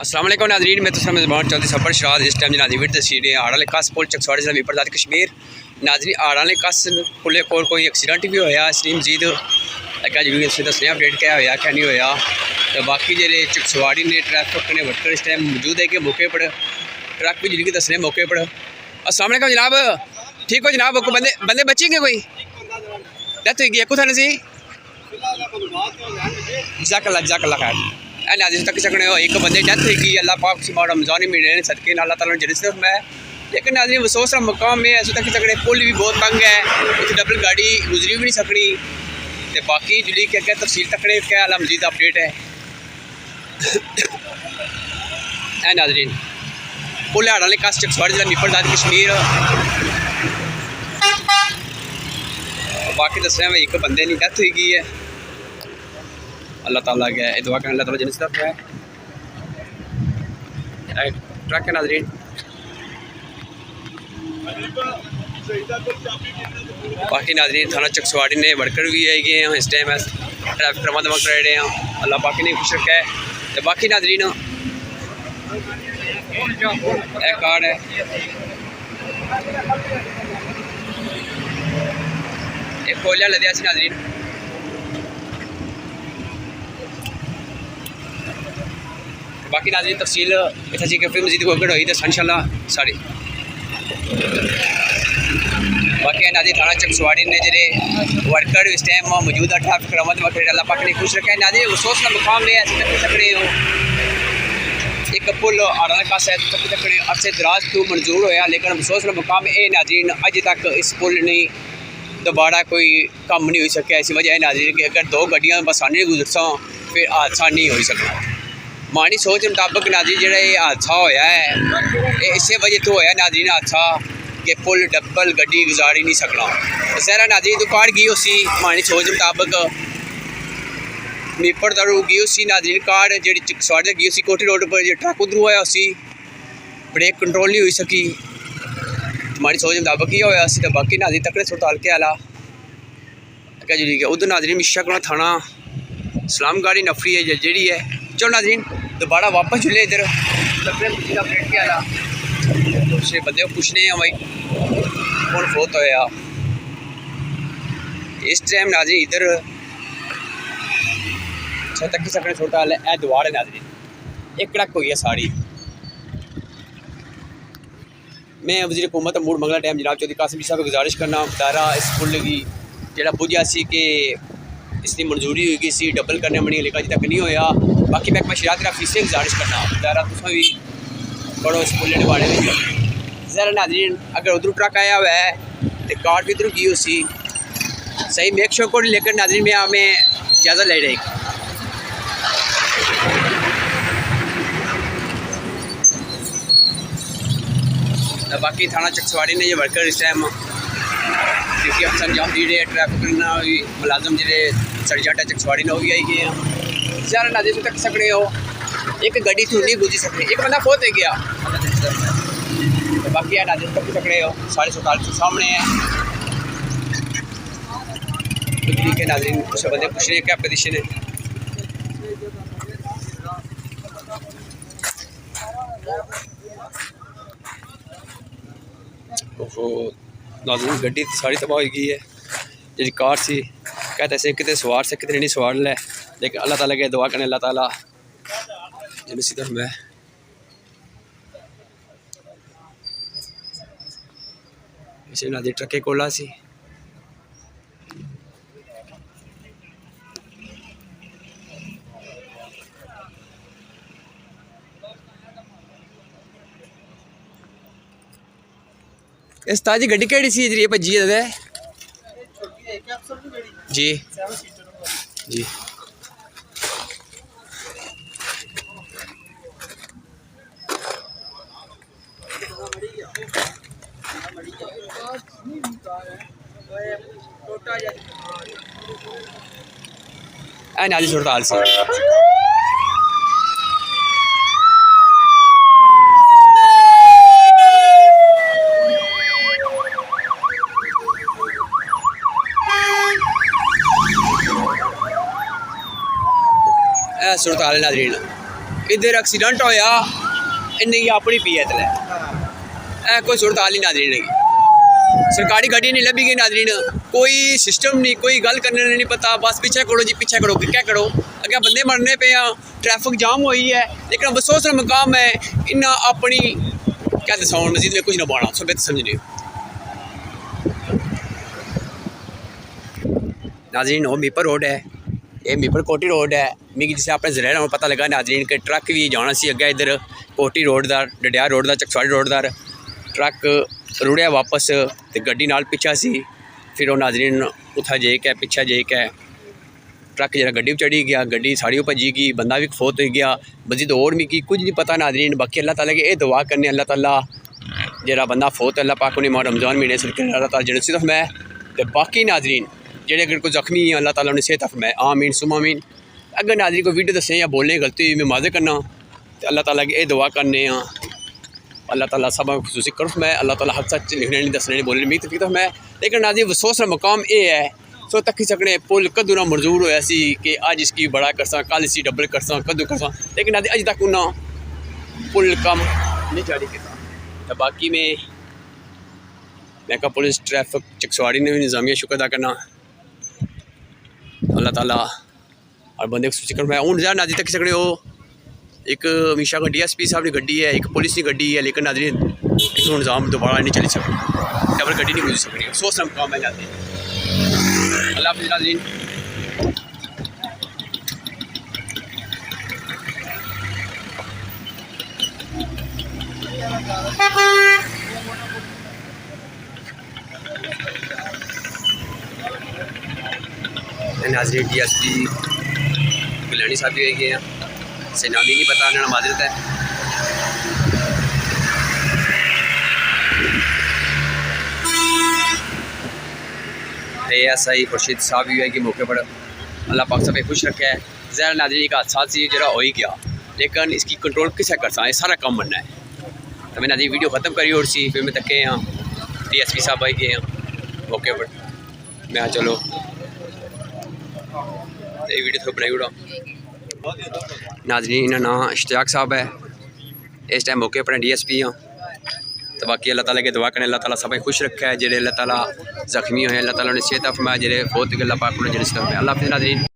अस्सलाम वालेकुम नाज़रीन, मैं तो मेज़बान चौधरी सफ़र शराद। इस टाइम जनाब विद तस्वीरें आड़ाले कस पुल चकसवाड़ी जिला मीपरदाद कश्मीर। नाज़रीन आड़ाले कस पुले कोल कोई एक्सीडेंट भी होया इसलिए मजीद अगर जरूरी इस दसने अपडेट क्या होया क्या नहीं होया। तो बाकी जेह्ड़े चकसवाड़ी ने ट्रैफिक ने वर्कर इस टाइम मौजूद है कि मौके पर ट्रक भी जरूरी दसने मौके पर। अस्सलाम वालेकुम जनाब, ठीक हो जनाब? को बंदे बंदे बचेंगे कोई डेथ हुई कुछ नहीं सी जजाकल्ला खैर नाज़रीन तक सकने हो एक बंदे डेथ हुई अल्लाह पाक रमज़ान महीने सदके अल्लाह ताला ने सिर्फ मैं। लेकिन नाज़रीन अफसोस का मकाम में ऐसे तक सकने पुल भी बहुत तंग है, उस डबल गाड़ी गुजरी भी नहीं सकनी। तो बाकी जुड़ी क्या क्या तफसील तकने क्या अल्लाह मजीद अपडेट है नाज़रीन पुल हाड़ वाले कस चकसवाड़ी जिला मीपरदाद कश्मीर। बाकी दस में एक बंदे की डेथ हुई है, अल्लाह ताला गया दुआ करने अल्लाह ताला जिन्हें सिर्फ है ट्रक है नाज़रीन। बाकी नाज़रीन थाना चकसवाड़ी ने वर्कर भी है गए हैं इस टाइम ट्रैफिक रमा दमा कर रहे हैं, अल्लाह बाकी ने खुश रखा है। तो बाकी नाज़रीन एक कार्ड है एक कोलिया लद्या सी नाज़रीन। बाकी नाज़रीन तफसील इतना जी फिर मजीद कोई हुई तो इंशाअल्लाह सारी बाकी नाज़रीन थाना चकसवाड़ी ने जेरे वर्कर इस टाइम मौजूदा ट्रैफिक रमद वक्त अल्लाह पाक ने खुश रखा है। नाज़रीन अफसोस का मुकाम है ऐसे तक सकने हो एक पुल आड़ा का तक सकने अरसे दराज तो मंजूर होया, लेकिन अफसोस का मुकाम है नाज़रीन अज तक इस पुल नहीं दोबारा कोई कम नहीं हो सके। इस वजह नाज़रीन कि अगर दो गड्डियां बसानी गुजरसा फिर हादसा नहीं हो सकता। मानी सोच मुताबिक नाज़रीन जो हादसा होया है इस वजह तो होया नाज़रीन हादसा कि पुल डबल गड्डी गुजारी नहीं सकना। सारा नाज़रीन तो कार गई उसी मानी सोच मुताबिक मीपर दरू गई उसी नाज़रीन कार जी चकसवाड़ी गई उसी कोठी रोड पर ट्रक उधरों आया उसी ब्रेक कंट्रोल नहीं हो सकी। हमारी सोच मुताबिक ही होया तो बाकी नाज़रीन तकड़े सुरताल के आला क्या जी उधर नाज़रीन मिशा को थाना सलाम गाड़ी नफरी है जी है। चलो नाज़रीन दोबारा वापस चले इधर तकड़े अपडेट के आला दूसरे बंदे को पूछने हैं भाई कौन फोत होया इस टाइम नाज़रीन इधर तक सकने सुरताल है दवाड़ है नाज़रीन एक कड़क हुई है साड़ी। मैं वज़ीर हुकूमत मूड मंगला टाइम जनाब चौधरी कासिम साहब को गुजारिश करना दायरा इस पुल की जो बुझा सी कि इसकी मंजूरी हुई सी डबल करने बनी लेकिन अभी तक नहीं होया। बाकी मैं शरात रफी से गुजारिश करना दायरा तुम भी पढ़ो इस पुल के बारे में। ज़रा नाज़रीन अगर उधर ट्रक आया हुआ है तो कार भी उधर गई उसी सही मेक श्योर को लेकर नाज़रीन में हमें इजाज़त ले रही। बाकी थाना चकसवाड़ी ने जो वर्कर इस टाइम क्योंकि अफसर अंजाम दी रहे ट्रैफिक मुलाजम जो सरजट चकसवाड़ी ने भी आई गए हैं। ज़्यादा नाज़रीन तक सकने हो एक गड्डी थोड़ी नहीं गुजरी सकती एक बंदा फोत हो गया। तो बाकी है नाज़रीन तक सकने हो 47 सामने है तो ठीक है नाज़रीन कुछ बंदे पूछ रहे हैं क्या पोजीशन है। नाज़रीन गड्डी सारी तबाह हो गई है जी कार सी कहते से कितने सवार से कितने नहीं सवार ले, लेकिन अल्लाह ताला के दुआ करने अल्लाह ताला जिन्हें सीधा मैं इसे नाज़रीन ट्रक के कोला सी इस ताजी गड्डी केड़ी सी जी भजी है जी जी नाजी सुरताल से सूरत हाल नाज़रीन इधर एक्सीडेंट होया इन्हें अपनी पीयत लै कोई सूरत हाल ही नाज़रीन नहीं सरकारी गाड़ी नहीं लभी गई नाज़रीन कोई सिस्टम नहीं कोई गल करने नहीं पता बस पीछे करो जी पीछे करो क्या करो अगर बंदे मरने पे ट्रैफिक जाम हुई है लेकिन अफसोस का मकाम है इन्हें अपनी क्या दसा मजीद में कुछ ना पाना सब समझने नाज़रीन वो मीपर रोड है ये मीपर कोटी रोड है मिगी जिसे अपने जरिए पता लगा नाज़रीन के ट्रक भी जाना सी अगे इधर कोटी रोड का डडियार रोड का चकसवाड़ी रोड का ट्रक रुड़िया वापस तो गड्डी नाल पिछा सी फिर वो नाज़रीन उथा जे के पिछा जे के ट्रक जरा गड्डी चढ़ी गया गड्डी साड़ी भजी गई बंदा भी फोत हो गया मजीद और मिगी कुछ नहीं पता नाज़रीन बाकी अल्लाह ताला के ये दुआ करने अल्लाह ताला जरा बंदा फोत अल्लाह पाक ने रमज़ान महीने से अल्लाह ताला जन्नत से मैं तो बाकी नाज़रीन जेडे अगर कोई जख्मी है अल्लाह ताला उन्हें सेहत मैं आमीन सुम आमीन अगर नाज़रीन को वीडियो दसें या बोलने गलती हुई मैं माज़े करना तो अल्लाह ताला की ये दुआ करने अल्लाह ताला सब खुसूसी कर मैं अल्लाह ताला हक सच लिखने नहीं दसने नहीं बोलने मिगी तफीक मैं लेकिन नाज़रीन अफसोस का मकाम ये है सो तक सकने पुल कदू ना मंजूर होया सी कि अज इसकी बड़ा करसा कल इसी डबल करसा कदू करसा लेकिन नाज़रीन अज तक उन्हें पुल कम नहीं जारी किया तो बाकी में कहा पुलिस ट्रैफिक चकसवाड़ी ने भी निज़ामिया शुक्र अदा करना अल्लाह ताला और बंदे खुसूसी कर मैं हूँ जरा नाज़रीन तक सकने हो एक हमेशा का DSP साहब की गड्डी है एक पुलिस की गड्डी है लेकिन नाज़रीन इसको निज़ाम दोबारा नहीं चली सकती डबल गड्डी नहीं गुजर सकती सोच रहा काम है जाते अल्लाह हाफ़िज़ नाज़रीन नाज़रीन DSP गिलानी साहब भी गए हैं से नाम ही नहीं पता उन्होंने माजरत है ASI खुर्शीद साहब भी है कि मौके पर अल्लाह पाक सब खुश रखे है ज़रा नाज़रीन का हादसा से जरा हो ही गया लेकिन इसकी कंट्रोल किसे कर सकता है सारा काम बनना है तो मैं नाज़रीन वीडियो ख़त्म करी और सी फिर मैं तके हैं DSP साहब आई गए हैं मौके पर मैं चलो ये वीडियो थोड़ा बनाई उड़ा नाज़रीन इन्हें नाम इश्तियाक साहब है इस टाइम मौके पर DSP हाँ तो बाकी अल्लाह ताला के दुआ करें अल्लाह ताला सब खुश रखा है जेडे अल्लाह ताला जख्मी हुए अल्लाह ताला उन्हें सेहत फरमाए जेडे बहुत अल्लाह पाक उन्हें अल्लाह हाफ़िज़ नाज़रीन।